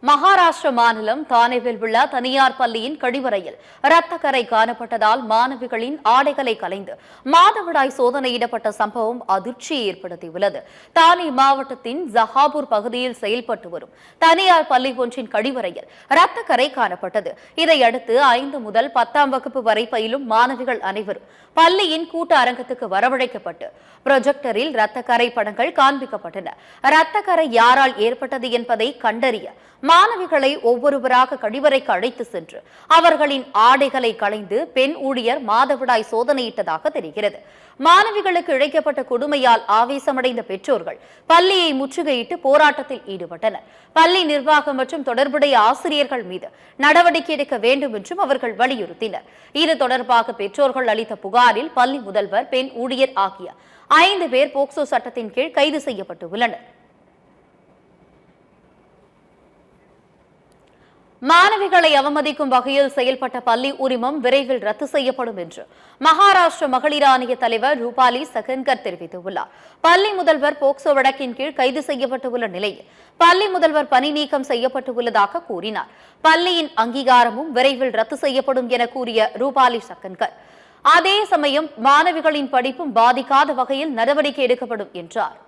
மகாராஷ்டிர மாநிலம் தானேவில் உள்ள தனியார் பள்ளியின் கழிவறையில் இரத்தக்கரை காணப்பட்டதால் மாணவிகளின் ஆடைகளை கலைந்து மாதவிடாய் சோதனையிடப்பட்ட சம்பவம் அதிர்ச்சியை ஏற்படுத்தியுள்ளது. தானே மாவட்டத்தின் ஜஹாபூர் பகுதியில் செயல்பட்டு வரும் தனியார் பள்ளி ஒன்றின் கழிவறையில் இரத்தக்கரை காணப்பட்டது. இதையடுத்து 5 முதல் 10ஆம் வகுப்பு வரை பயிலும் மாணவிகள் அனைவரும் பள்ளியின் கூட்ட அரங்கத்துக்கு வரவழைக்கப்பட்டு புரொஜெக்டரில் இரத்தக்கரை படங்கள் காண்பிக்கப்பட்டன. இரத்தக்கரை யாரால் ஏற்பட்டது என்பதை கண்டறிய மாணவிகளை ஒவ்வொருவராக கழிவறைக்கு அழைத்து சென்று அவர்களின் ஆடைகளை களைந்து பெண் ஊழியர் மாதவிடாய் சோதனையிட்டதாக தெரிகிறது. மாணவிகளுக்கு இழைக்கப்பட்ட கொடுமையால் ஆவேசமடைந்த பெற்றோர்கள் பள்ளியை முற்றுகையிட்டு போராட்டத்தில் ஈடுபட்டனர். பள்ளி நிர்வாகம் மற்றும் தொடர்புடைய ஆசிரியர்கள் மீது நடவடிக்கை எடுக்க வேண்டும் என்றும் அவர்கள் வலியுறுத்தினர். இது தொடர்பாக பெற்றோர்கள் அளித்த புகாரில் பள்ளி முதல்வர், பெண் ஊழியர் ஆகிய 5 பேர் போக்சோ சட்டத்தின் கீழ் கைது செய்யப்பட்டுள்ளனர். மாணவிகளை அவமதிக்கும் வகையில் செயல்பட்ட பள்ளி உரிமம் விரைவில் ரத்து செய்யப்படும் என்று மகாராஷ்டிர மகளிர் ஆணைய தலைவர் ரூபாலி சகன்கர் தெரிவித்துள்ளார். பள்ளி முதல்வர் போக்சோ வழக்கின் கீழ் கைது செய்யப்பட்டுள்ள நிலையில் பள்ளி முதல்வர் பணி நீக்கம் செய்யப்பட்டுள்ளதாக கூறினார். பள்ளியின் அங்கீகாரமும் விரைவில் ரத்து செய்யப்படும் என கூறிய ரூபாலி சகன்கர், அதே சமயம் மாணவிகளின் படிப்பும் பாதிக்காத வகையில் நடவடிக்கை எடுக்கப்படும் என்றார்.